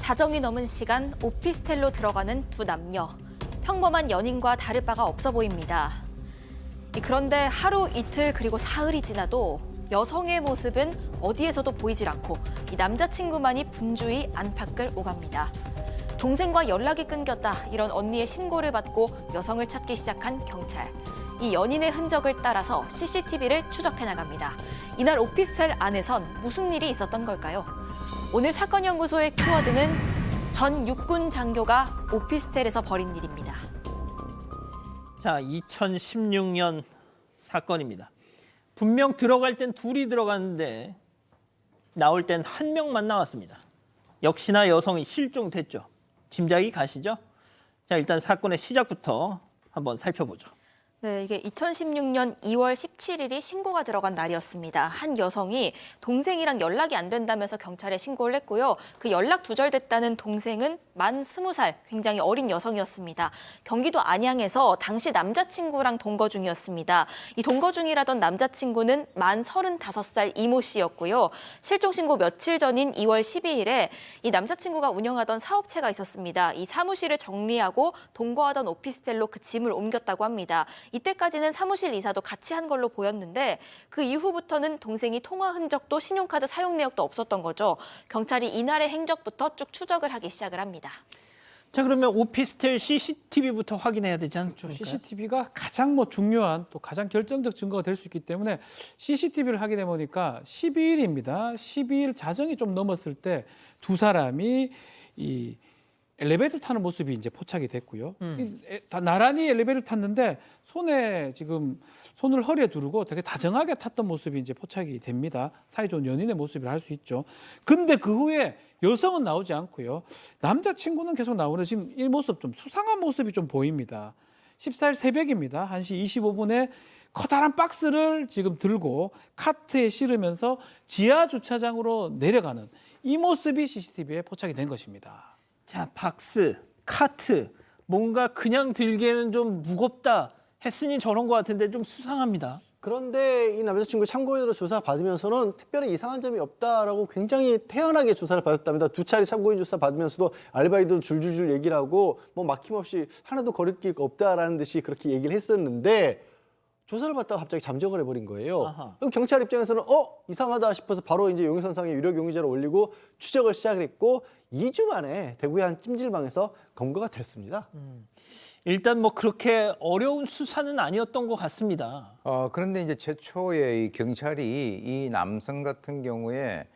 자정이 넘은 시간 오피스텔로 들어가는 두 남녀. 평범한 연인과 다를 바가 없어 보입니다. 그런데 하루 이틀 그리고 사흘이 지나도 여성의 모습은 어디에서도 보이질 않고 이 남자친구만이 분주히 안팎을 오갑니다. 동생과 연락이 끊겼다 이런 언니의 신고를 받고 여성을 찾기 시작한 경찰. 이 연인의 흔적을 따라서 CCTV를 추적해 나갑니다. 이날 오피스텔 안에선 무슨 일이 있었던 걸까요? 오늘 사건연구소의 키워드는 전 육군 장교가 오피스텔에서 벌인 일입니다. 자, 2016년 사건입니다. 분명 들어갈 땐 둘이 들어갔는데 나올 땐 한 명만 나왔습니다. 역시나 여성이 실종됐죠. 짐작이 가시죠? 자, 일단 사건의 시작부터 한번 살펴보죠. 네, 이게 2016년 2월 17일이 신고가 들어간 날이었습니다. 한 여성이 동생이랑 연락이 안 된다면서 경찰에 신고를 했고요. 그 연락 두절됐다는 동생은 만 20살, 굉장히 어린 여성이었습니다. 경기도 안양에서 당시 남자친구랑 동거 중이었습니다. 이 동거 중이라던 남자친구는 만 35살 이모 씨였고요. 실종 신고 며칠 전인 2월 12일에 이 남자친구가 운영하던 사업체가 있었습니다. 이 사무실을 정리하고 동거하던 오피스텔로 그 짐을 옮겼다고 합니다. 이때까지는 사무실 이사도 같이 한 걸로 보였는데 그 이후부터는 동생이 통화 흔적도 신용카드 사용 내역도 없었던 거죠. 경찰이 이날의 행적부터 쭉 추적을 하기 시작을 합니다. 자, 그러면 오피스텔 CCTV부터 확인해야 되지 않습니까? CCTV가 가장 중요한 또 가장 결정적 증거가 될 수 있기 때문에 CCTV를 확인해 보니까 12일입니다. 12일 자정이 좀 넘었을 때 두 사람이 이 엘리베이터 타는 모습이 이제 포착이 됐고요. 다 나란히 엘리베이터를 탔는데 손을 허리에 두르고 되게 다정하게 탔던 모습이 이제 포착이 됩니다. 사이좋은 연인의 모습이라 할 수 있죠. 근데 그 후에 여성은 나오지 않고요. 남자친구는 계속 나오는데 지금 이 모습 좀 수상한 모습이 좀 보입니다. 14일 새벽입니다. 1시 25분에 커다란 박스를 지금 들고 카트에 실으면서 지하 주차장으로 내려가는 이 모습이 CCTV에 포착이 된 것입니다. 자, 박스, 카트, 뭔가 그냥 들기에는 좀 무겁다 했으니 저런 것 같은데 좀 수상합니다. 그런데 이 남자친구 참고인으로 조사 받으면서는 특별히 이상한 점이 없다라고 굉장히 태연하게 조사를 받았답니다. 두 차례 참고인 조사 받으면서도 아르바이트도 줄줄줄 얘기를 하고 뭐 막힘없이 하나도 거리낄 거 없다라는 듯이 그렇게 얘기를 했었는데 조사를 받다가 갑자기 잠적을 해버린 거예요. 그럼 경찰 입장에서는 이상하다 싶어서 바로 이제 용의선상에 유력 용의자를 올리고 추적을 시작을 했고 2주 만에 대구의 한 찜질방에서 검거가 됐습니다. 일단 뭐 그렇게 어려운 수사는 아니었던 것 같습니다. 그런데 이제 최초에 이 경찰이 이 남성 같은 경우에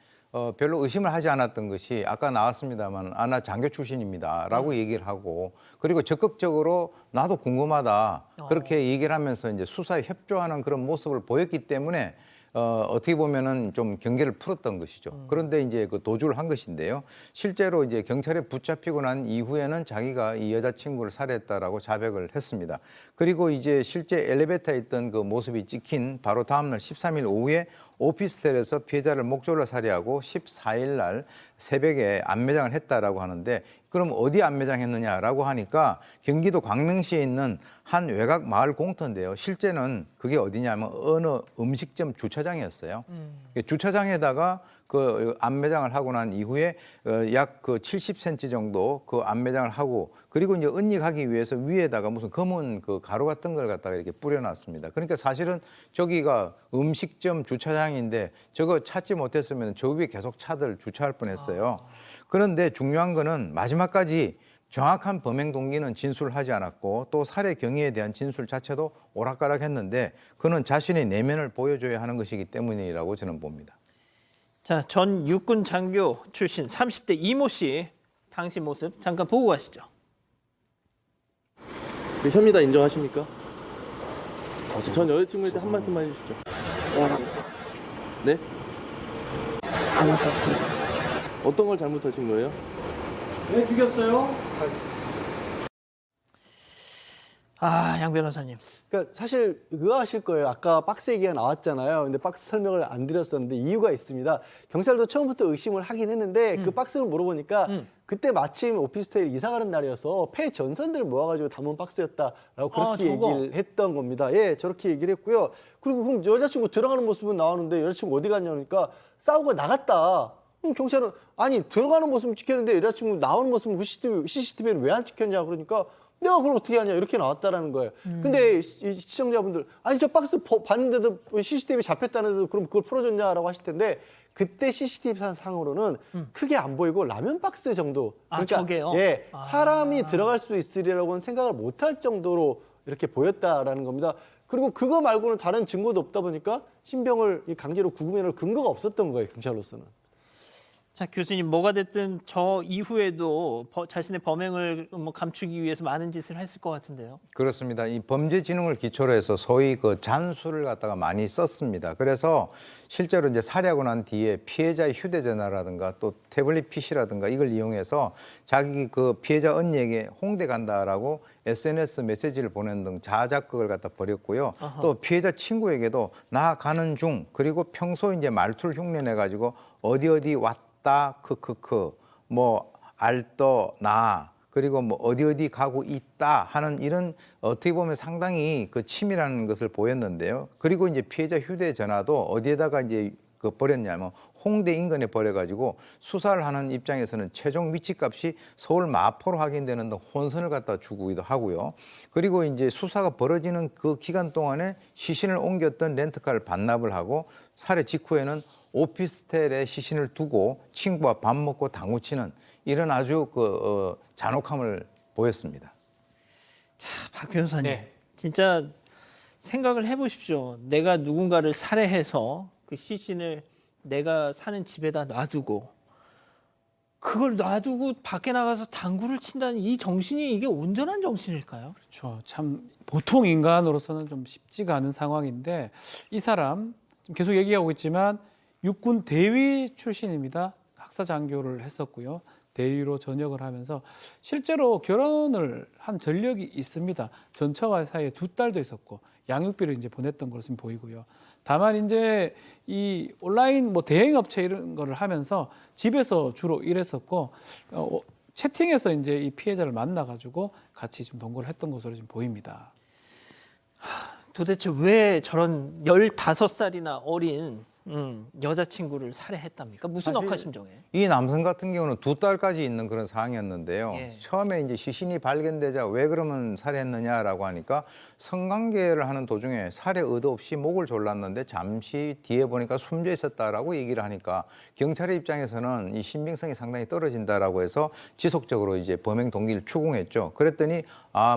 별로 의심을 하지 않았던 것이 아까 나왔습니다만 나 장교 출신입니다라고 얘기를 하고 그리고 적극적으로 나도 궁금하다 그렇게 얘기를 하면서 이제 수사에 협조하는 그런 모습을 보였기 때문에 어떻게 보면은 좀 경계를 풀었던 것이죠. 그런데 이제 그 도주를 한 것인데요. 실제로 이제 경찰에 붙잡히고 난 이후에는 자기가 이 여자친구를 살해했다라고 자백을 했습니다. 그리고 이제 실제 엘리베이터에 있던 그 모습이 찍힌 바로 다음날 13일 오후에 오피스텔에서 피해자를 목졸라 살해하고 14일 날 새벽에 안매장을 했다라고 하는데 그럼 어디 안매장했느냐라고 하니까 경기도 광명시에 있는 한 외곽 마을 공터인데요. 실제는 그게 어디냐면 어느 음식점 주차장이었어요. 주차장에다가 그 안매장을 하고 난 이후에 약 그 70cm 정도 그 안매장을 하고 그리고 이제 은닉하기 위해서 위에다가 무슨 검은 그 가루 같은 걸 갖다가 이렇게 뿌려놨습니다. 그러니까 사실은 저기가 음식점 주차장인데 저거 찾지 못했으면 저 위에 계속 차들 주차할 뻔했어요. 그런데 중요한 거는 마지막까지 정확한 범행 동기는 진술을 하지 않았고 또 살해 경위에 대한 진술 자체도 오락가락했는데 그는 자신의 내면을 보여줘야 하는 것이기 때문이라고 저는 봅니다. 자, 전 육군 장교 출신 30대 이모 씨 당시 모습 잠깐 보고 가시죠. 혐의다 인정하십니까? 전 여자친구한테 한 말씀만 해주시죠. 네? 잘못했습니다. 어떤 걸 잘못하신 거예요? 왜 죽였어요? 양 변호사님. 그러니까 사실 의아하실 거예요. 아까 박스 얘기가 나왔잖아요. 근데 박스 설명을 안 드렸었는데 이유가 있습니다. 경찰도 처음부터 의심을 하긴 했는데 그 박스를 물어보니까 그때 마침 오피스텔 이사 가는 날이어서 폐 전선들을 모아가지고 담은 박스였다라고 그렇게 얘기를 했던 겁니다. 예, 저렇게 얘기를 했고요. 그리고 그럼 여자친구 들어가는 모습은 나오는데 여자친구 어디 갔냐니까 싸우고 나갔다. 그럼 경찰은 아니 들어가는 모습을 찍혔는데 여자친구 나오는 모습은 그 CCTV는 왜 안 찍혔냐 그러니까 내가 그걸 어떻게 하냐 이렇게 나왔다라는 거예요. 근데 이 시청자분들 아니 저 박스 봤는데도 CCTV 잡혔다는데도 그럼 그걸 풀어줬냐라고 하실 텐데 그때 CCTV 상으로는 크게 안 보이고 라면 박스 정도. 아, 저게요? 예, 사람이 들어갈 수 있으리라고는 생각을 못할 정도로 이렇게 보였다라는 겁니다. 그리고 그거 말고는 다른 증거도 없다 보니까 신병을 강제로 구금해놓을 근거가 없었던 거예요, 경찰로서는. 자, 교수님 뭐가 됐든 저 이후에도 자신의 범행을 뭐 감추기 위해서 많은 짓을 했을 것 같은데요. 그렇습니다. 이 범죄 지능을 기초로 해서 소위 그 잔수를 갖다가 많이 썼습니다. 그래서 실제로 이제 살해하고 난 뒤에 피해자의 휴대전화라든가 또 태블릿 PC라든가 이걸 이용해서 자기 그 피해자 언니에게 홍대 간다라고 SNS 메시지를 보내는 등 자작극을 갖다 벌였고요. 또 피해자 친구에게도 나 가는 중 그리고 평소 이제 말투를 흉내내 가지고 어디 왔다 크크크 뭐 알떠 나 그리고 뭐 어디 가고 있다 하는 이런 어떻게 보면 상당히 그 치밀한 것을 보였는데요. 그리고 이제 피해자 휴대전화도 어디에다가 이제 그 버렸냐면 홍대 인근에 버려가지고 수사를 하는 입장에서는 최종 위치값이 서울 마포로 확인되는 등 혼선을 갖다 주기도 하고요. 그리고 이제 수사가 벌어지는 그 기간 동안에 시신을 옮겼던 렌트카를 반납을 하고 살해 직후에는 오피스텔에 시신을 두고 친구와 밥 먹고 당구 치는 이런 아주 잔혹함을 보였습니다. 자, 박 변호사님, 네. 진짜 생각을 해보십시오. 내가 누군가를 살해해서 그 시신을 내가 사는 집에다 놔두고 그걸 놔두고 밖에 나가서 당구를 친다는 이 정신이 이게 온전한 정신일까요? 그렇죠. 참 보통 인간으로서는 좀 쉽지가 않은 상황인데 이 사람 지금 계속 얘기하고 있지만 육군 대위 출신입니다. 학사 장교를 했었고요. 대위로 전역을 하면서 실제로 결혼을 한 전력이 있습니다. 전처와 사이에 2딸도 있었고 양육비를 이제 보냈던 것으로 보이고요. 다만 이제 이 온라인 뭐 대행업체 이런 거를 하면서 집에서 주로 일했었고 채팅에서 이제 이 피해자를 만나가지고 같이 좀 동거를 했던 것으로 지금 보입니다. 도대체 왜 저런 15살이나 어린 여자친구를 살해했답니까? 무슨 사실 억하심정에? 이 남성 같은 경우는 2딸까지 있는 그런 상황이었는데요. 예. 처음에 이제 시신이 발견되자 왜 그러면 살해했느냐라고 하니까 성관계를 하는 도중에 살해 의도 없이 목을 졸랐는데 잠시 뒤에 보니까 숨져 있었다라고 얘기를 하니까 경찰의 입장에서는 이 신빙성이 상당히 떨어진다라고 해서 지속적으로 이제 범행 동기를 추궁했죠. 그랬더니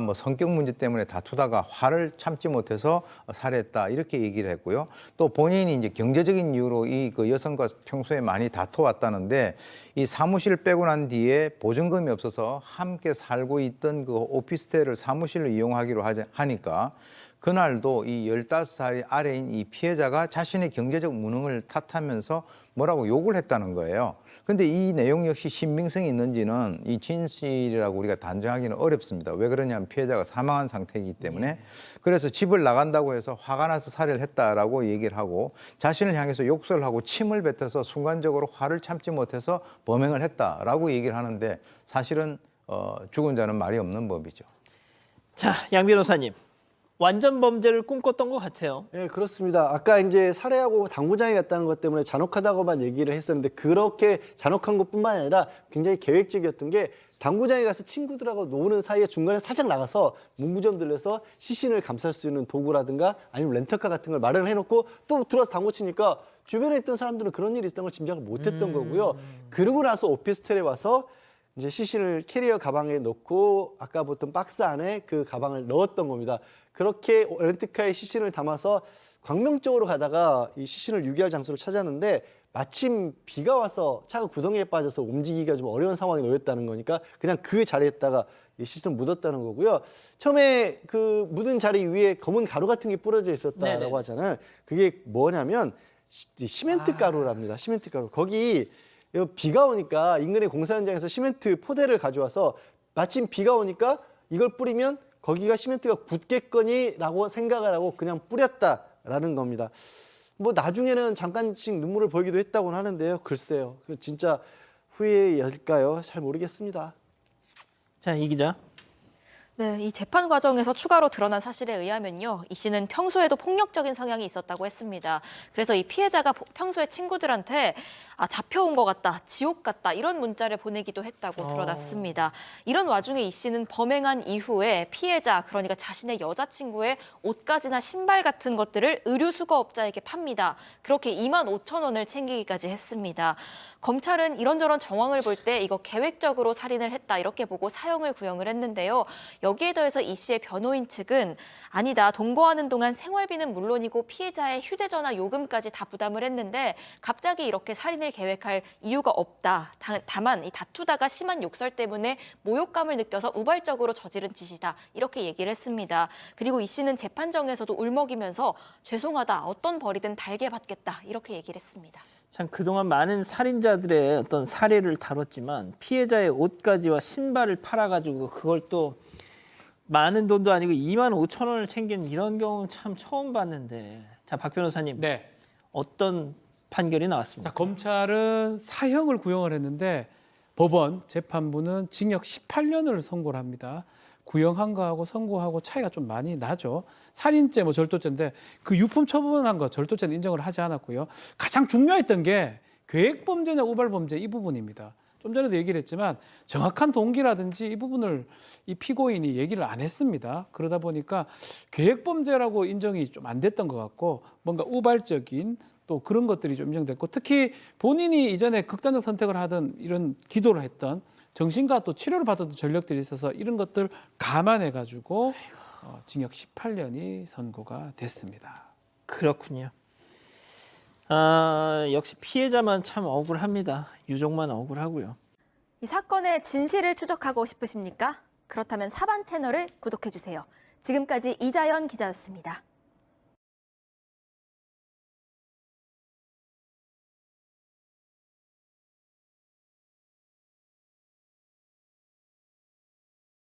뭐 성격 문제 때문에 다투다가 화를 참지 못해서 살해했다 이렇게 얘기를 했고요. 또 본인이 이제 경제적인 이유로 이 그 여성과 평소에 많이 다퉈왔다는데 이 사무실 빼고 난 뒤에 보증금이 없어서 함께 살고 있던 그 오피스텔을 사무실로 이용하기로 하니까 그날도 이 15살 아래인 이 피해자가 자신의 경제적 무능을 탓하면서 뭐라고 욕을 했다는 거예요. 근데 이 내용 역시 신빙성이 있는지는 이 진실이라고 우리가 단정하기는 어렵습니다. 왜 그러냐면 피해자가 사망한 상태이기 때문에. 그래서 집을 나간다고 해서 화가 나서 살해를 했다라고 얘기를 하고 자신을 향해서 욕설을 하고 침을 뱉어서 순간적으로 화를 참지 못해서 범행을 했다라고 얘기를 하는데 사실은 죽은 자는 말이 없는 법이죠. 자, 양 변호사님. 완전 범죄를 꿈꿨던 것 같아요. 네, 그렇습니다. 아까 이제 살해하고 당구장에 갔다는 것 때문에 잔혹하다고만 얘기를 했었는데 그렇게 잔혹한 것뿐만 아니라 굉장히 계획적이었던 게 당구장에 가서 친구들하고 노는 사이에 중간에 살짝 나가서 문구점 들려서 시신을 감쌀 수 있는 도구라든가 아니면 렌터카 같은 걸 마련해놓고 또 들어와서 당구 치니까 주변에 있던 사람들은 그런 일이 있었던 걸 짐작을 못했던 거고요. 그러고 나서 오피스텔에 와서 이제 시신을 캐리어 가방에 넣고 아까 보던 박스 안에 그 가방을 넣었던 겁니다. 그렇게 렌트카에 시신을 담아서 광명쪽으로 가다가 이 시신을 유기할 장소를 찾았는데 마침 비가 와서 차가 구덩이에 빠져서 움직이기가 좀 어려운 상황에 놓였다는 거니까 그냥 그 자리에다가 이 시신을 묻었다는 거고요. 처음에 그 묻은 자리 위에 검은 가루 같은 게 뿌려져 있었다라고 네네. 하잖아요. 그게 뭐냐면 시멘트 가루랍니다. 시멘트 가루. 거기 비가 오니까 인근의 공사 현장에서 시멘트 포대를 가져와서 마침 비가 오니까 이걸 뿌리면 거기가 시멘트가 굳겠거니라고 생각을 하고 그냥 뿌렸다라는 겁니다. 뭐 나중에는 잠깐씩 눈물을 보이기도 했다고는 하는데요. 글쎄요. 진짜 후회일까요? 잘 모르겠습니다. 자, 이 기자. 네, 이 재판 과정에서 추가로 드러난 사실에 의하면요, 이 씨는 평소에도 폭력적인 성향이 있었다고 했습니다. 그래서 이 피해자가 평소에 친구들한테 잡혀온 것 같다, 지옥 같다 이런 문자를 보내기도 했다고 드러났습니다. 이런 와중에 이 씨는 범행한 이후에 피해자, 그러니까 자신의 여자친구의 옷가지나 신발 같은 것들을 의류수거업자에게 팝니다. 그렇게 25,000원을 챙기기까지 했습니다. 검찰은 이런저런 정황을 볼 때 이거 계획적으로 살인을 했다 이렇게 보고 사형을 구형을 했는데요. 여기에 더해서 이 씨의 변호인 측은 아니다, 동거하는 동안 생활비는 물론이고 피해자의 휴대전화 요금까지 다 부담을 했는데 갑자기 이렇게 살인을 계획할 이유가 없다. 다만 이 다투다가 심한 욕설 때문에 모욕감을 느껴서 우발적으로 저지른 짓이다. 이렇게 얘기를 했습니다. 그리고 이 씨는 재판정에서도 울먹이면서 죄송하다, 어떤 벌이든 달게 받겠다 이렇게 얘기를 했습니다. 참 그동안 많은 살인자들의 어떤 사례를 다뤘지만 피해자의 옷가지와 신발을 팔아가지고 그걸 또 많은 돈도 아니고 25,000원을 챙긴 이런 경우는 참 처음 봤는데. 자, 박 변호사님. 네. 어떤 판결이 나왔습니까? 자, 검찰은 사형을 구형을 했는데 법원 재판부는 징역 18년을 선고를 합니다. 구형한 거하고 선고하고 차이가 좀 많이 나죠. 살인죄, 절도죄인데 그 유품 처분한 거 절도죄는 인정을 하지 않았고요. 가장 중요했던 게 계획범죄냐 우발범죄 이 부분입니다. 좀 전에도 얘기를 했지만 정확한 동기라든지 이 부분을 이 피고인이 얘기를 안 했습니다. 그러다 보니까 계획범죄라고 인정이 좀 안 됐던 것 같고 뭔가 우발적인 또 그런 것들이 좀 인정됐고 특히 본인이 이전에 극단적 선택을 하던 이런 기도를 했던 정신과 또 치료를 받았던 전력들이 있어서 이런 것들 감안해가지고 징역 18년이 선고가 됐습니다. 그렇군요. 역시 피해자만 참 억울합니다. 유족만 억울하고요. 이 사건의 진실을 추적하고 싶으십니까? 그렇다면 사반 채널을 구독해주세요. 지금까지 이자연 기자였습니다.